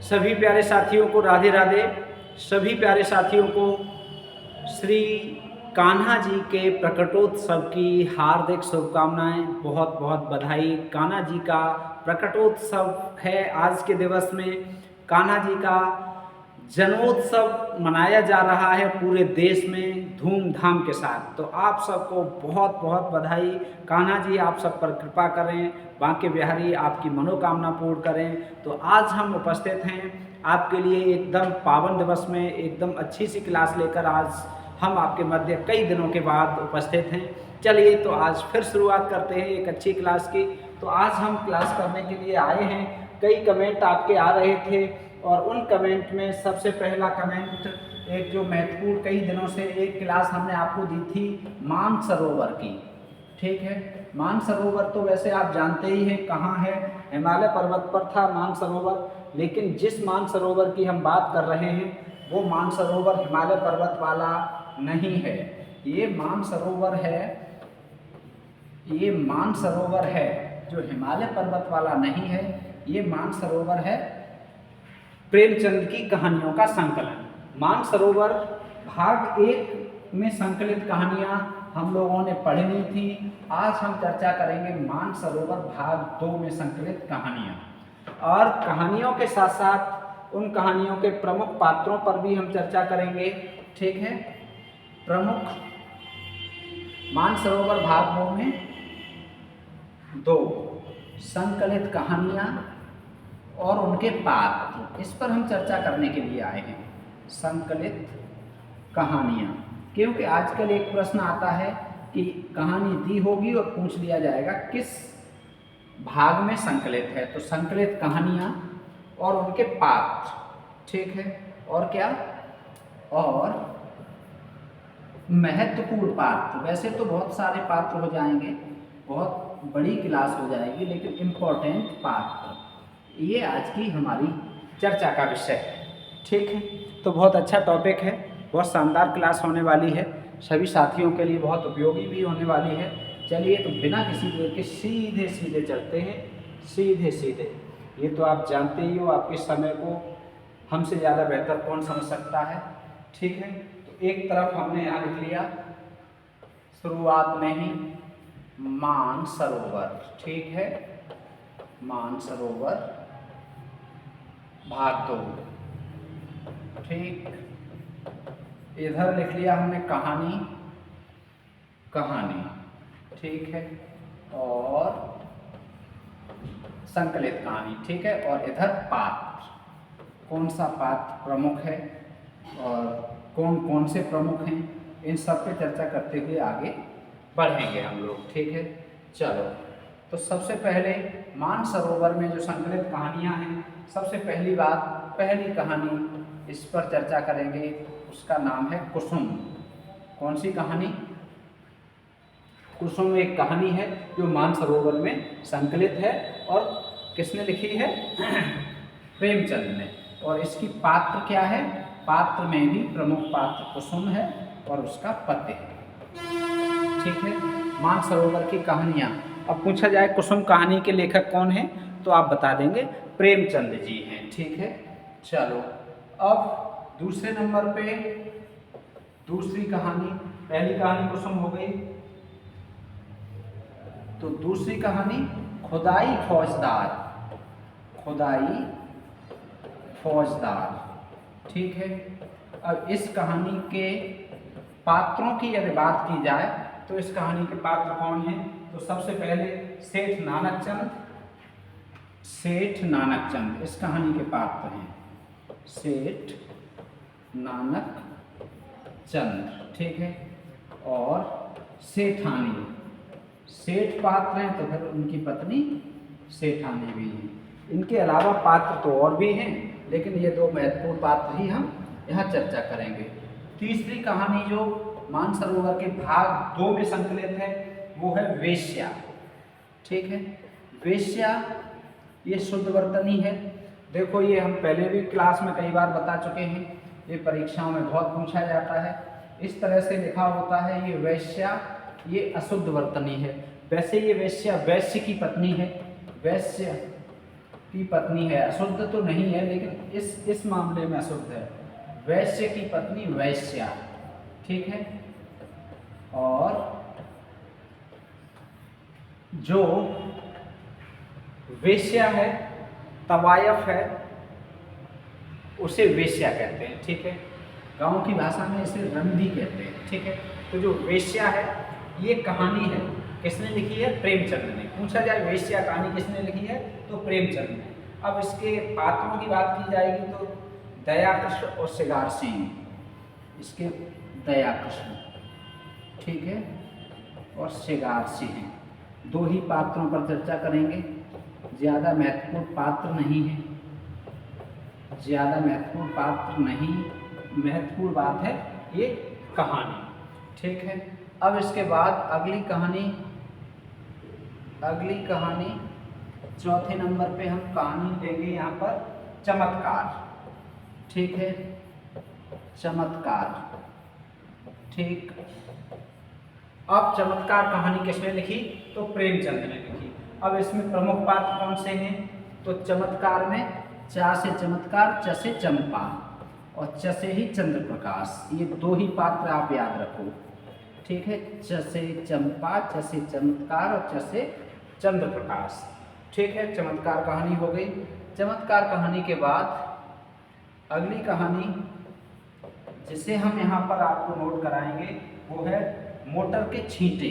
सभी प्यारे साथियों को राधे राधे। सभी प्यारे साथियों को श्री कान्हा जी के प्रकटोत्सव की हार्दिक शुभकामनाएं, बहुत बहुत बधाई। कान्हा जी का प्रकटोत्सव है आज के दिवस में। कान्हा जी का जन्मोत्सव मनाया जा रहा है पूरे देश में धूमधाम के साथ। तो आप सबको बहुत बहुत बधाई। कान्हा जी आप सब पर कृपा करें, बांके बिहारी आपकी मनोकामना पूर्ण करें। तो आज हम उपस्थित हैं आपके लिए एकदम पावन दिवस में, एकदम अच्छी सी क्लास लेकर आज हम आपके मध्य कई दिनों के बाद उपस्थित हैं। चलिए तो आज फिर शुरुआत करते हैं एक अच्छी क्लास की। तो आज हम क्लास करने के लिए आए हैं। कई कमेंट आपके आ रहे थे और उन कमेंट में सबसे पहला कमेंट एक जो महत्वपूर्ण, कई दिनों से एक क्लास हमने आपको दी थी मानसरोवर की। ठीक है, मानसरोवर तो वैसे आप जानते ही हैं कहाँ है, हिमालय पर्वत पर था मानसरोवर। लेकिन जिस मानसरोवर की हम बात कर रहे हैं वो मानसरोवर हिमालय पर्वत वाला नहीं है। ये मानसरोवर है, ये मानसरोवर है जो हिमालय पर्वत वाला नहीं है। ये मानसरोवर है प्रेमचंद की कहानियों का संकलन। मानसरोवर भाग 1 में संकलित कहानियाँ हम लोगों ने पढ़नी थी। आज हम चर्चा करेंगे मानसरोवर भाग 2 में संकलित कहानियाँ, और कहानियों के साथ साथ उन कहानियों के प्रमुख पात्रों पर भी हम चर्चा करेंगे। ठीक है, प्रमुख मानसरोवर भाग 2 में 2 संकलित कहानियाँ और उनके पात्र, इस पर हम चर्चा करने के लिए आए हैं। संकलित कहानियाँ, क्योंकि आजकल एक प्रश्न आता है कि कहानी दी होगी और पूछ लिया जाएगा किस भाग में संकलित है। तो संकलित कहानियाँ और उनके पात्र, ठीक है, और क्या, और महत्वपूर्ण पात्र। वैसे तो बहुत सारे पात्र हो जाएंगे, बहुत बड़ी क्लास हो जाएगी, लेकिन इम्पोर्टेंट पात्र ये आज की हमारी चर्चा का विषय है। ठीक है, तो बहुत अच्छा टॉपिक है, बहुत शानदार क्लास होने वाली है, सभी साथियों के लिए बहुत उपयोगी भी होने वाली है। चलिए तो बिना किसी देर के सीधे सीधे चलते हैं, सीधे सीधे। ये तो आप जानते ही हो, आपके समय को हमसे ज़्यादा बेहतर कौन समझ सकता है। ठीक है, तो एक तरफ हमने यहाँ लिख लिया शुरुआत में ही मानसरोवर। ठीक है, मानसरोवर भाग 2। ठीक, इधर लिख लिया हमने कहानी, कहानी। ठीक है, और संकलित कहानी। ठीक है, और इधर पात्र, कौन सा पात्र प्रमुख है और कौन कौन से प्रमुख हैं, इन सब पे चर्चा करते हुए आगे बढ़ेंगे हम लोग। ठीक है, चलो तो सबसे पहले मानसरोवर में जो संकलित कहानियाँ हैं, सबसे पहली बात, पहली कहानी इस पर चर्चा करेंगे, उसका नाम है कुसुम। कौन सी कहानी? कुसुम एक कहानी है जो मानसरोवर में संकलित है, और किसने लिखी है? प्रेमचंद ने। और इसकी पात्र क्या है? पात्र में भी प्रमुख पात्र कुसुम है और उसका पति है। ठीक है, मानसरोवर की कहानियाँ। अब पूछा जाए कुसुम कहानी के लेखक कौन हैं, तो आप बता देंगे प्रेमचंद जी हैं। ठीक है, चलो अब दूसरे नंबर पे दूसरी कहानी, पहली कहानी कुसुम हो गई, तो दूसरी कहानी खुदाई फौजदार। खुदाई फौजदार। ठीक है, अब इस कहानी के पात्रों की यदि बात की जाए तो इस कहानी के पात्र कौन हैं? तो सबसे पहले सेठ नानकचंद। सेठ नानकचंद इस कहानी के पात्र हैं, सेठ नानक चंद। ठीक है, और सेठानी, सेठ पात्र हैं तो फिर उनकी पत्नी सेठानी भी हैं। इनके अलावा पात्र तो और भी हैं, लेकिन ये 2 महत्वपूर्ण पात्र ही हम यहाँ चर्चा करेंगे। तीसरी कहानी जो मानसरोवर के भाग 2 में संकलित है वो है वेश्या। ठीक है, वेश्या ये शुद्धवर्तनी है। देखो, ये हम पहले भी क्लास में कई बार बता चुके हैं, ये परीक्षाओं में बहुत पूछा जाता है। इस तरह से लिखा होता है, ये वेश्या ये अशुद्ध वर्तनी है। वैसे ये वेश्या वैश्य की पत्नी है, वैश्य की पत्नी है। अशुद्ध तो नहीं है, लेकिन इस मामले में अशुद्ध है। वैश्य की पत्नी वैश्या, ठीक है। और जो वेश्या है, तवायफ है, उसे वेश्या कहते हैं, ठीक है। गांव की भाषा में इसे रंडी कहते हैं, ठीक है। तो जो वेश्या है, ये कहानी है, किसने लिखी है? प्रेमचंद ने। पूछा जाए वेश्या कहानी किसने लिखी है, तो प्रेमचंद ने। अब इसके पात्रों की बात की जाएगी तो दया कृष्ण और श्रृंगार सिंह, इसके दया कृष्ण, ठीक है, और श्रृंगार सिंह, दो ही पात्रों पर चर्चा करेंगे। ज़्यादा महत्वपूर्ण पात्र नहीं है, ज़्यादा महत्वपूर्ण पात्र नहीं, महत्वपूर्ण बात है ये कहानी, ठीक है। अब इसके बाद अगली कहानी चौथे नंबर पे हम कहानी लेंगे यहाँ पर चमत्कार, ठीक है। चमत्कार, ठीक। अब चमत्कार कहानी किसने लिखी? तो प्रेमचंद ने लिखी। अब इसमें प्रमुख पात्र कौन से हैं? तो चमत्कार में चा से चमत्कार, च से चंपा और च से ही चंद्र प्रकाश, ये दो ही पात्र आप याद रखो, ठीक है। च से चंपा, च से चमत्कार और च से चंद्र प्रकाश, ठीक है। चमत्कार कहानी हो गई। चमत्कार कहानी के बाद अगली कहानी जिसे हम यहाँ पर आपको नोट कराएंगे वो है मोटर के छींटे।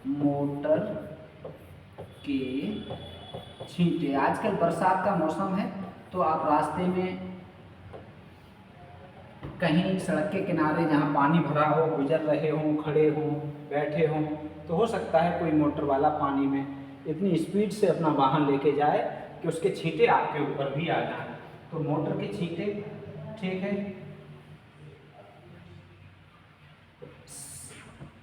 मोटर के छींटे। आजकल बरसात का मौसम है, तो आप रास्ते में कहीं सड़क के किनारे जहाँ पानी भरा हो, गुजर रहे हों, खड़े हों, बैठे हों, तो हो सकता है कोई मोटर वाला पानी में इतनी स्पीड से अपना वाहन लेके जाए कि उसके छींटे आपके ऊपर भी आ जाए। तो मोटर के छींटे, ठीक है।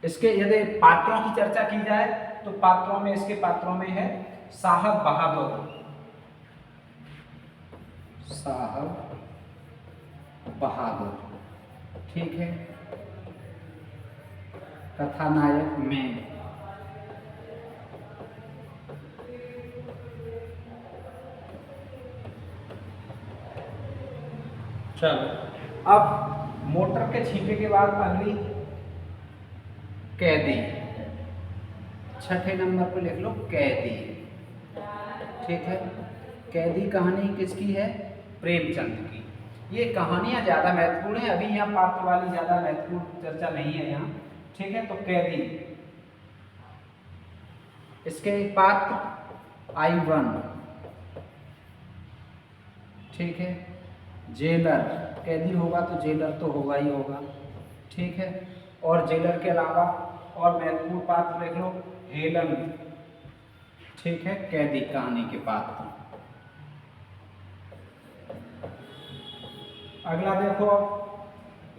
इसके यदि पात्रों की चर्चा की जाए तो इसके पात्रों में है साहब बहादुर, साहब बहादुर, ठीक है। कथानायक में चलो, अब मोटर के छींटे के बाद अगली कैदी, छठे नंबर पर लिख लो कैदी, ठीक है। कैदी कहानी किसकी है? प्रेमचंद की। ये कहानियाँ ज़्यादा महत्वपूर्ण है, अभी यहाँ पात्र वाली ज़्यादा महत्वपूर्ण चर्चा नहीं है यहाँ, ठीक है। तो कैदी, इसके पात्र I1, ठीक है। जेलर, कैदी होगा तो जेलर तो होगा ही होगा, ठीक है। और जेलर के अलावा और महत्वपूर्ण पात्र देख लो हेलन, ठीक है, कैदी कहानी के पात्र। अगला देखो,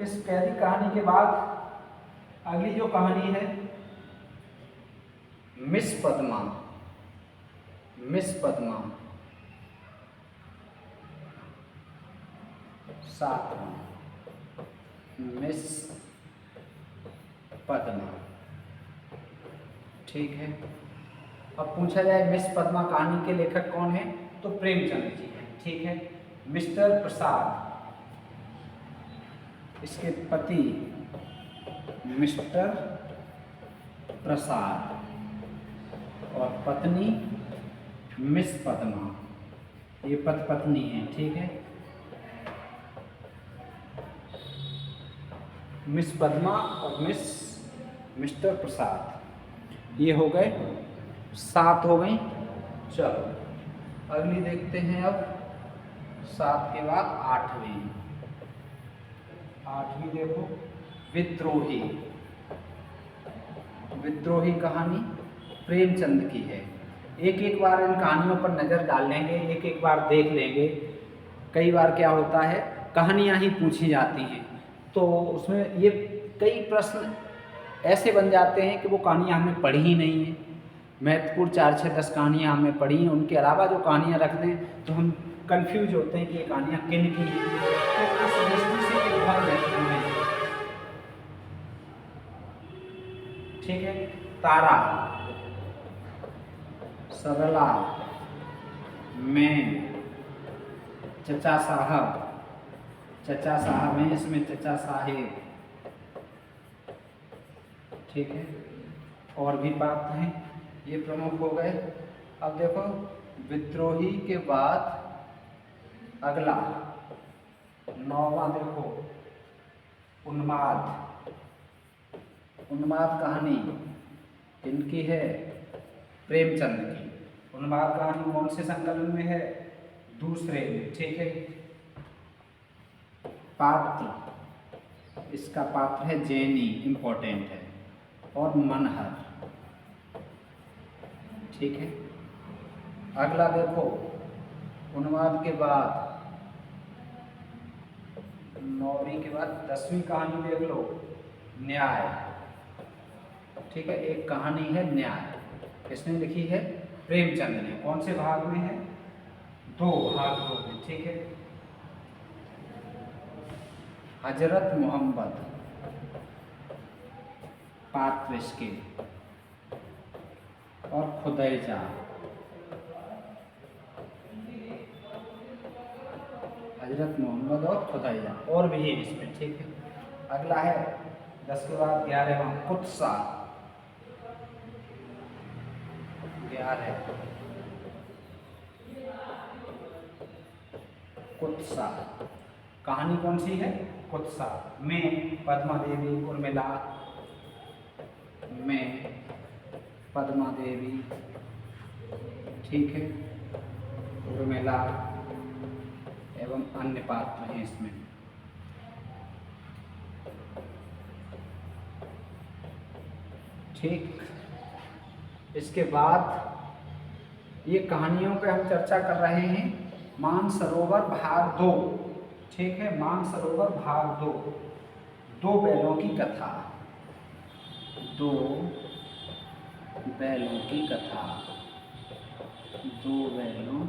इस कैदी कहानी के बाद अगली जो कहानी है मिस पद्मा, मिस पद्मा, सातवां, मिस पद्मा, ठीक है। अब पूछा जाए मिस पद्मा कहानी के लेखक कौन है, तो प्रेमचंद जी हैं, ठीक है। मिस्टर प्रसाद, इसके पति मिस्टर प्रसाद और पत्नी मिस पद्मा, ये पत्नी है, ठीक है। मिस पद्मा और मिस्टर प्रसाद, ये हो गए 7 हो गई। चलो अगली देखते हैं। अब 7 के बाद 8वीं देखो विद्रोही। विद्रोही कहानी प्रेमचंद की है। एक बार इन कहानियों पर नज़र डाल लेंगे, एक बार देख लेंगे। कई बार क्या होता है, कहानियाँ ही पूछी जाती हैं तो उसमें ये कई प्रश्न ऐसे बन जाते हैं कि वो कहानियाँ हमने पढ़ी ही नहीं है। महत्वपूर्ण 4, 6, 10 कहानियाँ हमने पढ़ी हैं, उनके अलावा जो कहानियाँ रख दें तो हम कंफ्यूज होते हैं कि ये कहानियाँ किन की हैं। तो इस दृष्टि से ये बहुत महत्वपूर्ण है, ठीक है। तारा, सरला, मैं, चचा साहब, चचा साहब हैं, इसमें चचा साहेब। ठीक है, और भी पात्र हैं, ये प्रमुख हो गए। अब देखो विद्रोही के बाद अगला 9वां देखो उन्माद। उन्माद कहानी किनकी है? प्रेमचंद की। उन्माद कहानी कौन से संकलन में है? दूसरे में। ठीक है, पात्र, इसका पात्र है जैनी, इंपॉर्टेंट है, और मनहर। ठीक है, अगला देखो उन्माद के बाद 9वीं के बाद 10वीं कहानी देख लो, न्याय। ठीक है, एक कहानी है न्याय, किसने लिखी है? प्रेमचंद ने। कौन से भाग में है? 2 में। ठीक है, हजरत मोहम्मद पात्र इसके, और खुदैजा। हजरत मोहम्मद और खुदैजा, और भी है इसमें। ठीक है, अगला है 10 के बाद 11वां कुत्सा। 11 कुत्सा, कहानी कौन सी है? कुत्सा में पद्मा देवी, उर्मिला में पद्मा देवी, ठीक है, उर्मिला एवं अन्य पात्र हैं इसमें। ठीक, इसके बाद ये कहानियों पे हम चर्चा कर रहे हैं। मानसरोवर भाग 2। ठीक है, मानसरोवर भाग 2, 2 बैलों की कथा। 2 बैलों की कथा, 2 बैलों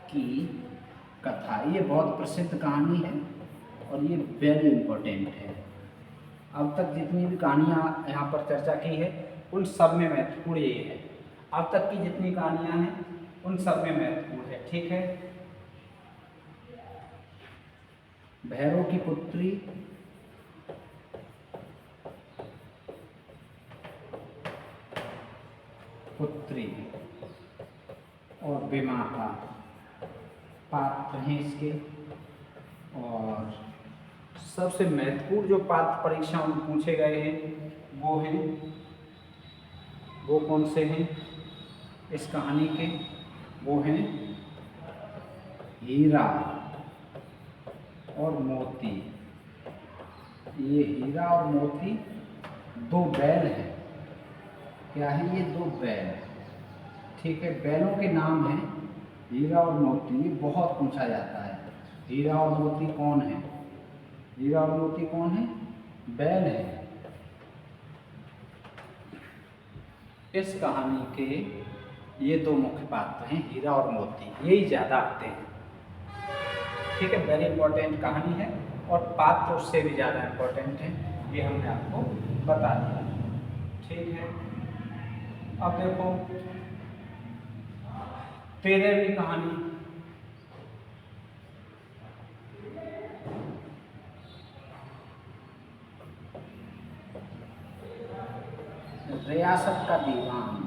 की कथा, ये बहुत प्रसिद्ध कहानी है और ये वेरी इम्पोर्टेंट है। अब तक जितनी भी कहानियाँ यहाँ पर चर्चा की है उन सब में महत्वपूर्ण ये है। अब तक की जितनी कहानियाँ हैं उन सब में महत्वपूर्ण है। ठीक है, भैरव की पुत्री, और विमाता पात्र हैं इसके। और सबसे महत्वपूर्ण जो पात्र परीक्षाओं में पूछे गए हैं वो कौन से हैं इस कहानी के? वो हैं हीरा और मोती। ये हीरा और मोती 2 बैल हैं। क्या है ये? 2 बैल। ठीक है, बैलों के नाम हैं हीरा और मोती। ये बहुत पूछा जाता है, हीरा और मोती कौन है? हीरा और मोती कौन है? बैल है। इस कहानी के ये 2 मुख्य पात्र हैं, हीरा और मोती, यही ज़्यादा आते हैं। ठीक है, वेरी इंपॉर्टेंट कहानी है और पात्र उससे भी ज़्यादा इंपॉर्टेंट है, ये हमने आपको बता दिया। ठीक है, अब देखो 13वीं कहानी, रियासत का दीवान।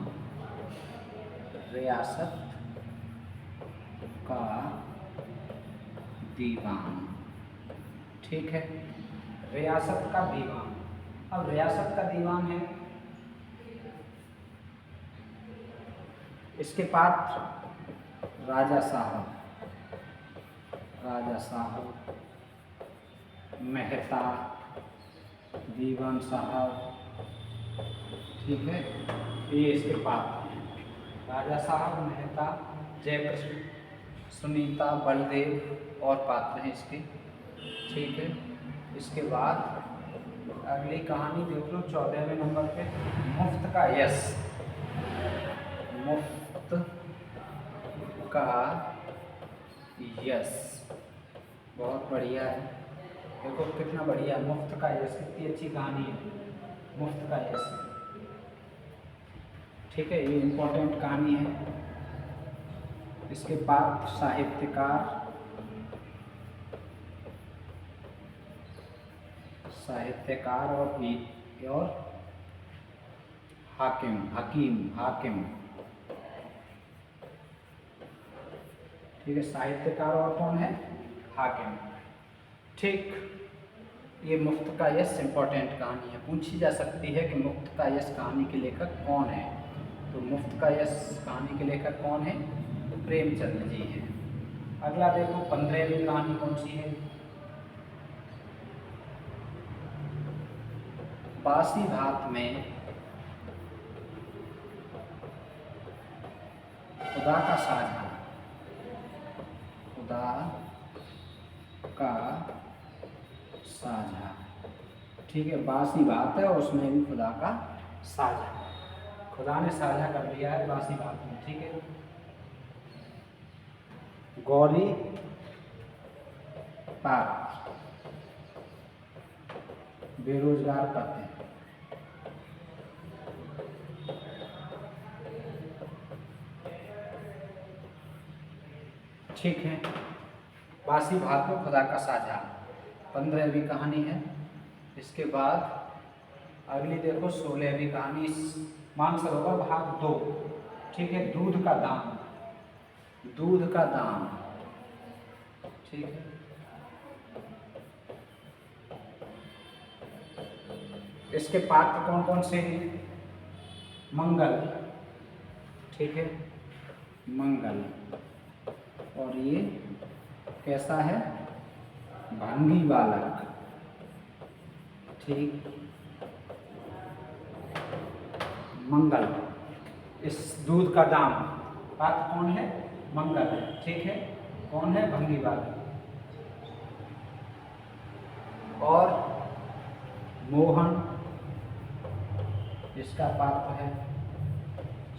रियासत का दीवान। ठीक है, रियासत का दीवान। अब रियासत का दीवान है, इसके पात्र राजा साहब, राजा साहब, मेहता, दीवान साहब। ठीक है, ये इसके पात्र हैं, राजा साहब, मेहता, जयकृष्ण, सुनीता, बलदेव और पात्र हैं इसके। ठीक है, इसके बाद अगली कहानी देख लो 14वें नंबर पे, मुफ्त का यश। मुफ्त का यश बहुत बढ़िया है, देखो कितना बढ़िया, मुफ्त का यश, कितनी अच्छी कहानी है मुफ्त का यश। ठीक है, ये इम्पोर्टेंट कहानी है। इसके बाद साहित्यकार, साहित्यकार और हाकिम, हाकिम। ठीक है, साहित्यकार और कौन है? हाकिम। ठीक, ये मुफ्त का यश इम्पोर्टेंट कहानी है, पूछी जा सकती है कि मुफ्त का यश कहानी के लेखक कौन है। तो मुफ्त का यश कहानी के लेखक कौन है? तो प्रेमचंद जी हैं। अगला देखो 15वीं कहानी कौन सी है? बासी भात में खुदा का साझा, खुदा का साझा। ठीक है, बासी बात है और उसमें भी खुदा का साझा, खुदा ने साझा कर दिया है बासी बात में। ठीक है, गौरी पात्र बेरोजगार पति। ठीक है, बासी भात में खुदा का साझा 15वीं कहानी है। इसके बाद अगली देखो 16वीं कहानी, मानसरोवर भाग 2। ठीक है, दूध का दाम, दूध का दाम। ठीक है, इसके पात्र कौन कौन से हैं? मंगल। ठीक है, मंगल। और ये कैसा है? भंगी बालक। ठीक, मंगल। इस दूध का दाम, पात्र कौन है? मंगल है। ठीक है, कौन है? भंगी बालक। और मोहन, इसका पात्र है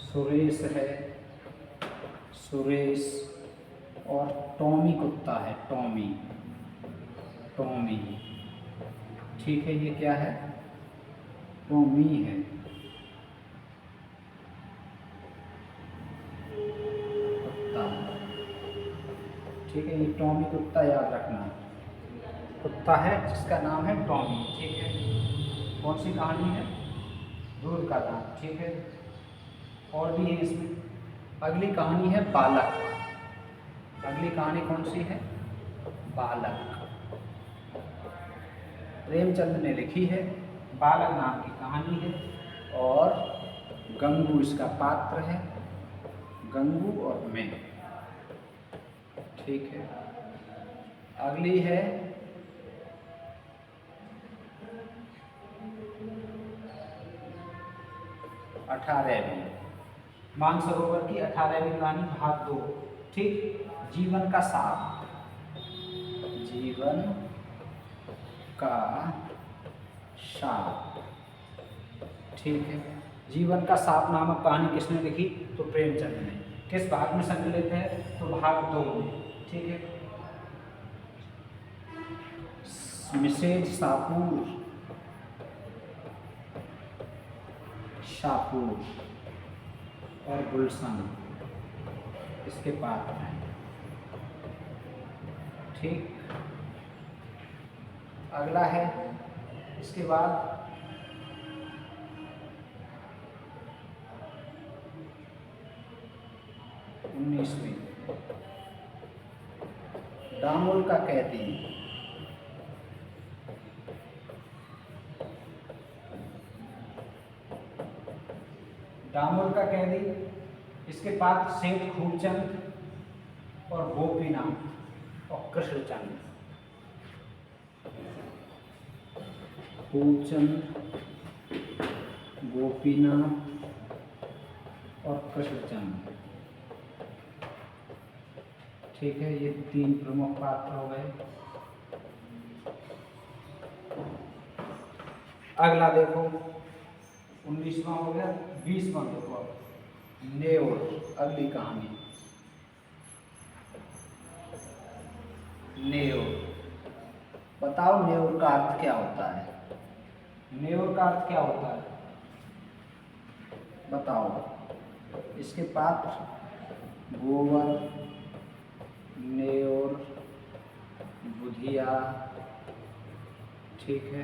सुरेश है, सुरेश। और टॉमी कुत्ता है, टॉमी, टॉमी। ठीक है, ये क्या है? टॉमी है। कुत्ता। ठीक है, ये टॉमी कुत्ता याद रखना, कुत्ता है जिसका नाम है टॉमी। ठीक है, कौन सी कहानी है? दूध का दाम। ठीक है, और भी है इसमें। अगली कहानी है बालक। अगली कहानी कौन सी है? बालक। प्रेमचंद ने लिखी है, बालक नाम की कहानी है। और गंगू इसका पात्र है, गंगू और मैं। ठीक है, अगली है 18वीं, मानसरोवर की 18वीं कहानी भाग 2। ठीक, जीवन का साप, जीवन का साप। ठीक है, जीवन का साप नामक कहानी किसने लिखी? तो प्रेमचंद ने। किस भाग में संकलित है? तो भाग 2 में। ठीक है, मिसेज सापूर, शापूर और गुलशन इसके पात्र हैं। ठीक, अगला है इसके बाद 19वीं, दामुल का कैदी। दामुल का कैदी, इसके पात्र सेठ खूबचंद और गोपीनाथ और कृष्णचंद। खूबचंद, गोपीनाथ और कृष्णचंद। ठीक है, ये 3 प्रमुख पात्र हो गए। अगला देखो 19वां हो गया, 20वां देखो नेउर। अगली कहानी नेउर। बताओ नेउर का अर्थ क्या होता है? नेउर का अर्थ क्या होता है? बताओ। इसके पात्र गोवर, नेउर, बुधिया, ठीक है।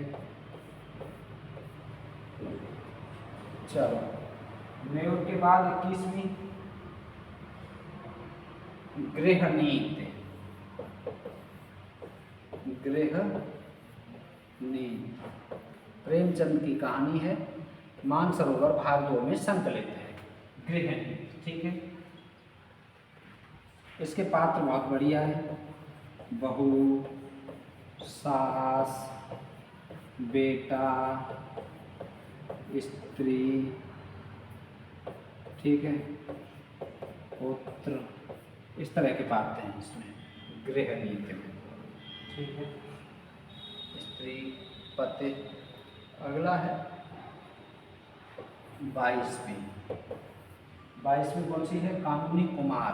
चलो, नेउर के बाद 21वीं गृहनीति। प्रेमचंद की कहानी है, मानसरोवर भाग 2 में संकलित है गृहनीति, ठीक है। इसके पात्र बहुत बढ़िया है, बहू, सास, बेटा, स्त्री, ठीक है, पुत्र, इस तरह के पात्र हैं इसमें गृहनीति में, ठीक है। स्त्री, पति। अगला है 22वीं कौन सी है? कानूनी कुमार।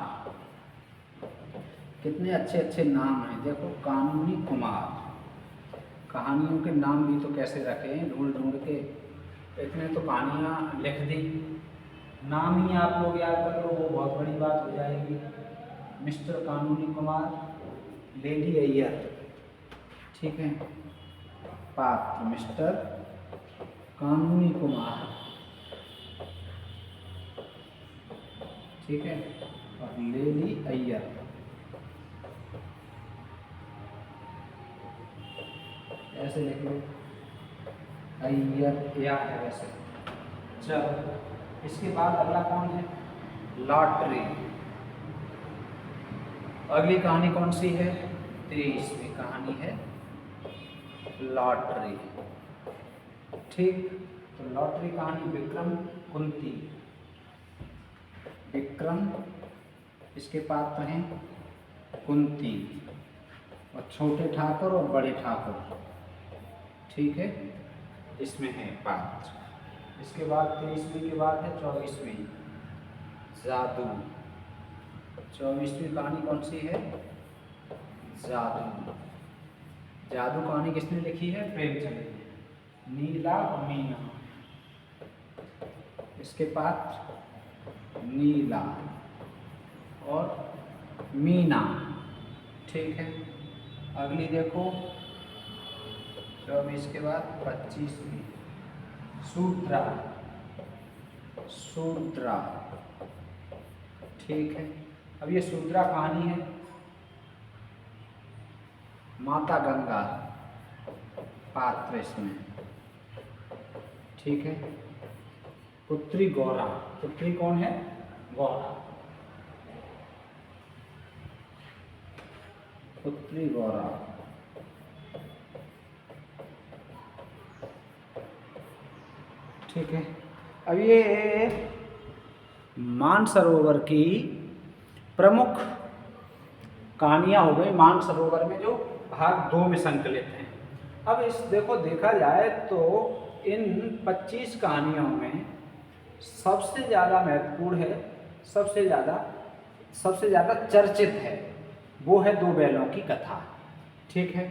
कितने अच्छे अच्छे नाम हैं, देखो, कानूनी कुमार। कहानियों के नाम भी तो कैसे रखे हैं, ढूंढ ढूंढ के। इतने तो कहानियाँ लिख दी, नाम ही आप लोग याद कर लो, वो बहुत बड़ी बात हो जाएगी। मिस्टर कानूनी कुमार, लेडी अय्यर, ठीक है। पात्र मिस्टर कानूनी कुमार, ठीक है, और लेडी अय्यर। ऐसे लिख लो, अय्यर या है वैसे। चलो, इसके बाद अगला कौन है? लॉटरी। अगली कहानी कौन सी है? 23वीं कहानी है लॉटरी, ठीक। तो लॉटरी कहानी विक्रम, कुंती। विक्रम, इसके पात्र हैं कुंती, और छोटे ठाकुर और बड़े ठाकुर, ठीक है, इसमें है पात्र। इसके बाद 23वीं के बाद है 24वीं जादू। 24वीं कहानी कौन सी है? जादू। जादू कहानी किसने लिखी है? प्रेमचंद ने। नीला और मीना, इसके पात्र नीला और मीना, ठीक है। अगली देखो 24 के बाद 25वीं सूत्रा। सूत्रा, ठीक है। अब ये सूत्रा कहानी है माता गंगा पात्र इसमें, ठीक है। पुत्री गौरा। पुत्री कौन है? गौरा। पुत्री गौरा, ठीक है। अब ये मानसरोवर की प्रमुख कहानियाँ हो गई, मानसरोवर में जो भाग 2 में संकलित हैं। अब इस देखो, देखा जाए तो इन 25 कहानियों में सबसे ज़्यादा महत्वपूर्ण है, सबसे ज़्यादा चर्चित है, वो है 2 बैलों की कथा, ठीक है।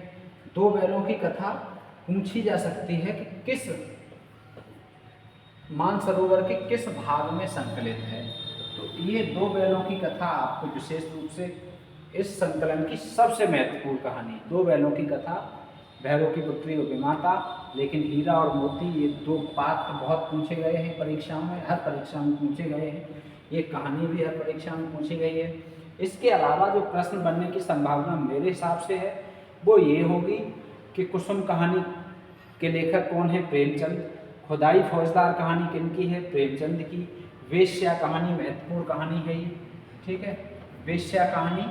2 बैलों की कथा पूछी जा सकती है कि किस मानसरोवर के किस भाग में संकलित है। तो ये 2 बैलों की कथा आपको विशेष रूप से इस संकलन की सबसे महत्वपूर्ण कहानी। 2 बैलों की कथा, भैरव की पुत्री और विमाता, लेकिन हीरा और मोती, ये 2 पात्र बहुत पूछे गए हैं परीक्षाओं में, हर परीक्षा में पूछे गए हैं। ये कहानी भी हर परीक्षा में पूछी गई है। इसके अलावा जो प्रश्न बनने की संभावना मेरे हिसाब से है वो ये होगी कि कुसुम कहानी के लेखक कौन है? प्रेमचंद। खुदाई फौजदार कहानी किनकी है? प्रेमचंद की। वेश्या कहानी महत्वपूर्ण कहानी है ये, ठीक है। वेश्या कहानी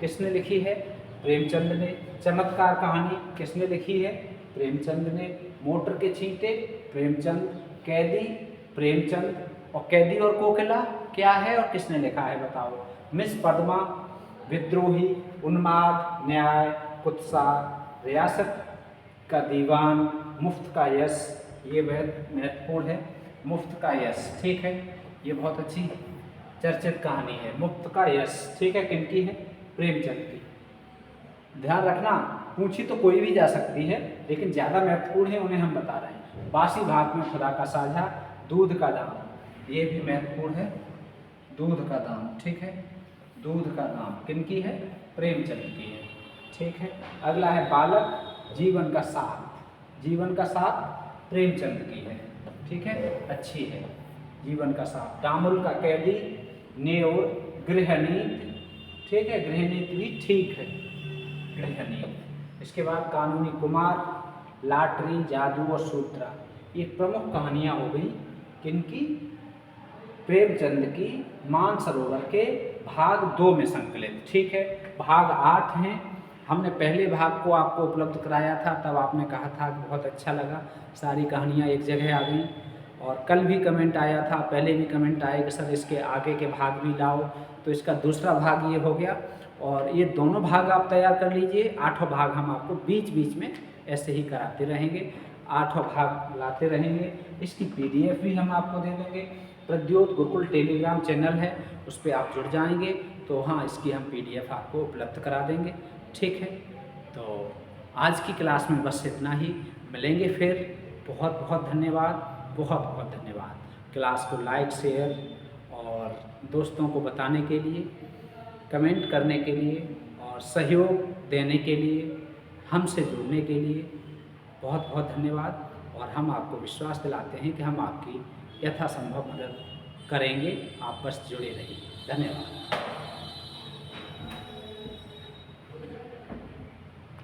किसने लिखी है? प्रेमचंद ने। चमत्कार कहानी किसने लिखी है? प्रेमचंद ने। मोटर के छींटे प्रेमचंद। कैदी प्रेमचंद। और कैदी और कोकिला क्या है और किसने लिखा है बताओ? मिस पद्मा। विद्रोही, उन्माद, न्याय, कुत्सा, रियासत का दीवान, मुफ्त का यश, ये महत्वपूर्ण है, मुफ्त का यश, ठीक है। ये बहुत अच्छी चर्चित कहानी है, मुफ्त का यश, ठीक है। किनकी है? प्रेमचंद की। ध्यान रखना, पूछी तो कोई भी जा सकती है, लेकिन ज़्यादा महत्वपूर्ण है, उन्हें हम बता रहे हैं। बासी भात में खुदा का साझा, दूध का दाम, ये भी महत्वपूर्ण है, दूध का दाम, ठीक है। दूध का नाम किनकी है? प्रेमचंद की है। ठीक है। अगला है बालक जीवन का साथ। जीवन का साथ प्रेमचंद की है। ठीक है, अच्छी है। जीवन का साथ। डामुल का कैदी, नेउर, गृहनीति। ठीक है, गृहनीति भी ठीक है, गृहनीति। इसके बाद कानूनी कुमार, लाटरी, जादू और सूत्रा। ये प्रमुख कहानियाँ हो गई किनकी? प्रेमचंद की मानसरोवर के भाग 2 में संकलित। ठीक है, भाग 8 हैं। हमने पहले भाग को आपको उपलब्ध कराया था, तब आपने कहा था कि बहुत अच्छा लगा, सारी कहानियाँ एक जगह आ गई। और कल भी कमेंट आया था, पहले भी कमेंट आए कि सर इसके आगे के भाग भी लाओ, तो इसका दूसरा भाग ये हो गया। और ये दोनों भाग आप तैयार कर लीजिए। 8 भाग हम आपको बीच बीच में ऐसे ही कराते रहेंगे, 8 भाग लाते रहेंगे। इसकी PDF भी हम आपको दे देंगे। प्रद्योत गुरुकुल टेलीग्राम चैनल है, उस पर आप जुड़ जाएंगे तो हाँ, इसकी हम PDF आपको उपलब्ध करा देंगे। ठीक है, तो आज की क्लास में बस इतना ही। मिलेंगे फिर। बहुत बहुत धन्यवाद, बहुत बहुत धन्यवाद। क्लास को लाइक, शेयर और दोस्तों को बताने के लिए, कमेंट करने के लिए और सहयोग देने के लिए, हमसे जुड़ने के लिए बहुत बहुत धन्यवाद। और हम आपको विश्वास दिलाते हैं कि हम आपकी यथासंभव मदद करेंगे। आप बस जुड़े रहिए। धन्यवाद।